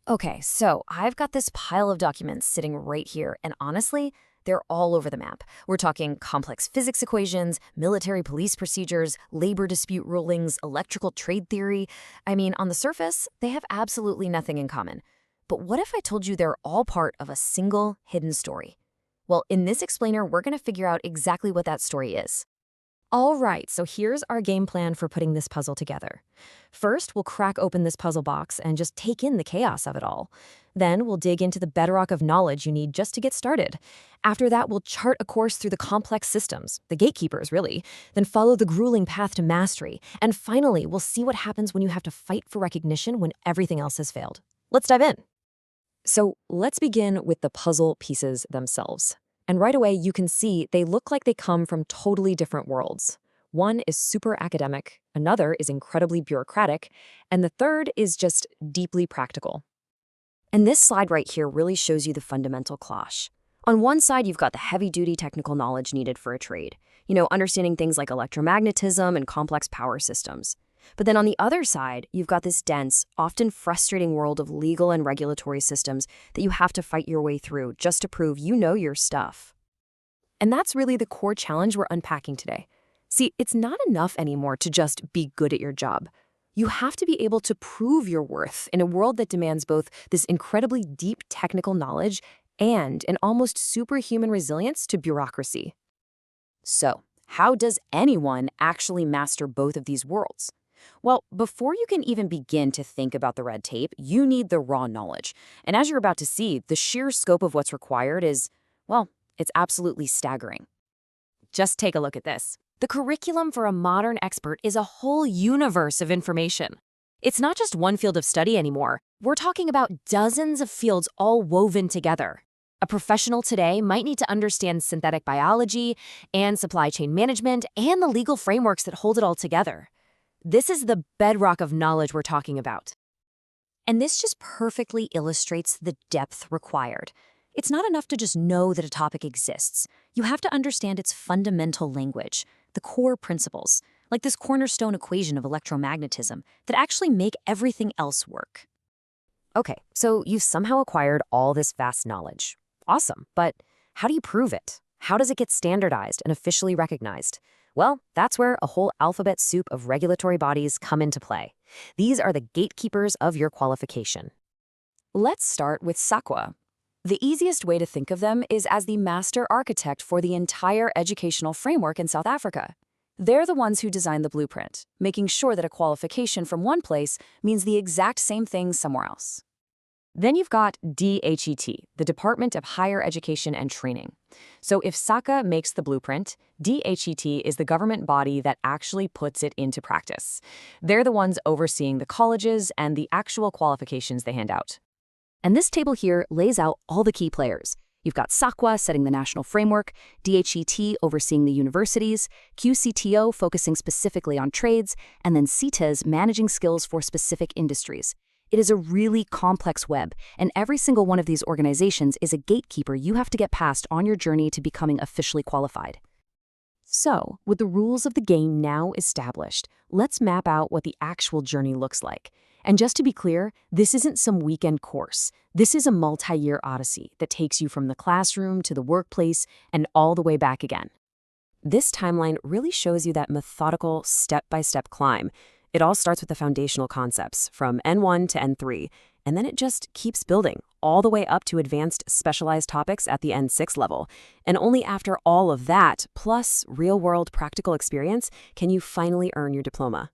Okay, so I've got this pile of documents sitting right here, and honestly, they're all over the map. We're talking complex physics equations, military police procedures, labor dispute rulings, electrical trade theory. I mean, on the surface, they have absolutely nothing in common. But what if I told you they're all part of a single hidden story? Well, in this explainer, we're going to figure out exactly what that story is. All right, so here's our game plan for putting this puzzle together. First, we'll crack open this puzzle box and just take in the chaos of it all. Then we'll dig into the bedrock of knowledge you need just to get started. After that, we'll chart a course through the complex systems, the gatekeepers, really, then follow the grueling path to mastery. And finally, we'll see what happens when you have to fight for recognition when everything else has failed. Let's dive in. So let's begin with the puzzle pieces themselves. And right away, you can see they look like they come from totally different worlds. One is super academic, another is incredibly bureaucratic, and the third is just deeply practical. And this slide right here really shows you the fundamental clash. On one side, you've got the heavy-duty technical knowledge needed for a trade, understanding things like electromagnetism and complex power systems. But then on the other side, you've got this dense, often frustrating world of legal and regulatory systems that you have to fight your way through just to prove you know your stuff. And that's really the core challenge we're unpacking today. See, it's not enough anymore to just be good at your job. You have to be able to prove your worth in a world that demands both this incredibly deep technical knowledge and an almost superhuman resilience to bureaucracy. So, how does anyone actually master both of these worlds? Well, before you can even begin to think about the red tape, you need the raw knowledge. And as you're about to see, the sheer scope of what's required is, well, it's absolutely staggering. Just take a look at this. The curriculum for a modern expert is a whole universe of information. It's not just one field of study anymore. We're talking about dozens of fields all woven together. A professional today might need to understand synthetic biology and supply chain management and the legal frameworks that hold it all together. This is the bedrock of knowledge we're talking about. And this just perfectly illustrates the depth required. It's not enough to just know that a topic exists. You have to understand its fundamental language, the core principles, like this cornerstone equation of electromagnetism that actually make everything else work. Okay, so you've somehow acquired all this vast knowledge. Awesome, but how do you prove it? How does it get standardized and officially recognized? Well, that's where a whole alphabet soup of regulatory bodies come into play. These are the gatekeepers of your qualification. Let's start with SAQA. The easiest way to think of them is as the master architect for the entire educational framework in South Africa. They're the ones who design the blueprint, making sure that a qualification from one place means the exact same thing somewhere else. Then you've got DHET, the Department of Higher Education and Training. So if SAQA makes the blueprint, DHET is the government body that actually puts it into practice. They're the ones overseeing the colleges and the actual qualifications they hand out. And this table here lays out all the key players. You've got SAQA setting the national framework, DHET overseeing the universities, QCTO focusing specifically on trades, and then CETAs managing skills for specific industries. It is a really complex web, and every single one of these organizations is a gatekeeper you have to get past on your journey to becoming officially qualified. So, with the rules of the game now established, let's map out what the actual journey looks like. And just to be clear, this isn't some weekend course. This is a multi-year odyssey that takes you from the classroom to the workplace and all the way back again. This timeline really shows you that methodical, step-by-step climb. It all starts with the foundational concepts, from N1 to N3, and then it just keeps building, all the way up to advanced specialized topics at the N6 level. And only after all of that, plus real-world practical experience, can you finally earn your diploma.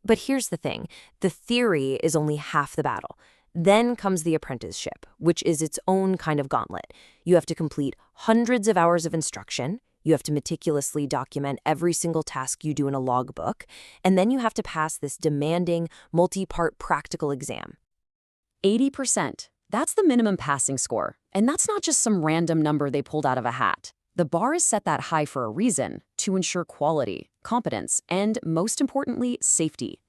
But here's the thing, the theory is only half the battle. Then comes the apprenticeship, which is its own kind of gauntlet. You have to complete hundreds of hours of instruction. You have to meticulously document every single task you do in a logbook, and then you have to pass this demanding, multi-part practical exam. 80%. That's the minimum passing score, and that's not just some random number they pulled out of a hat. The bar is set that high for a reason, to ensure quality, competence, and, most importantly, safety.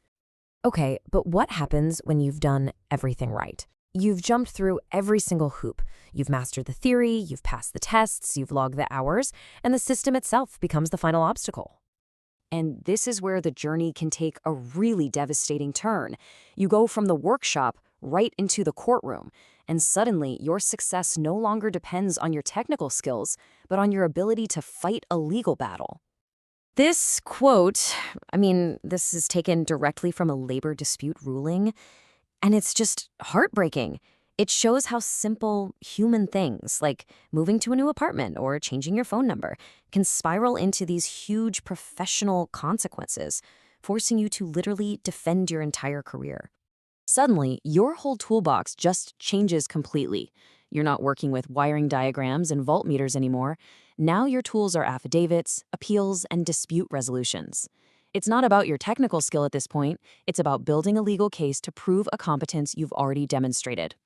Okay, but what happens when you've done everything right? You've jumped through every single hoop. You've mastered the theory, you've passed the tests, you've logged the hours, and the system itself becomes the final obstacle. And this is where the journey can take a really devastating turn. You go from the workshop right into the courtroom. And suddenly, your success no longer depends on your technical skills, but on your ability to fight a legal battle. This quote, this is taken directly from a labor dispute ruling, and it's just heartbreaking. It shows how simple human things, like moving to a new apartment or changing your phone number, can spiral into these huge professional consequences, forcing you to literally defend your entire career. Suddenly, your whole toolbox just changes completely. You're not working with wiring diagrams and voltmeters anymore. Now your tools are affidavits, appeals, and dispute resolutions. It's not about your technical skill at this point, it's about building a legal case to prove a competence you've already demonstrated.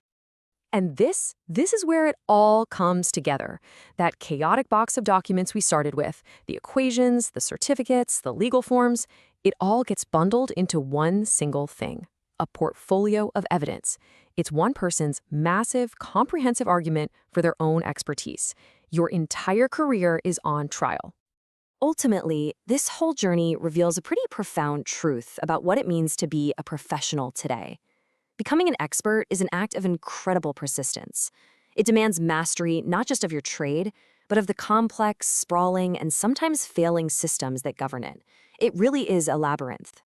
And this is where it all comes together. That chaotic box of documents we started with, the equations, the certificates, the legal forms, it all gets bundled into one single thing, a portfolio of evidence. It's one person's massive, comprehensive argument for their own expertise. Your entire career is on trial. Ultimately, this whole journey reveals a pretty profound truth about what it means to be a professional today. Becoming an expert is an act of incredible persistence. It demands mastery not just of your trade, but of the complex, sprawling, and sometimes failing systems that govern it. It really is a labyrinth.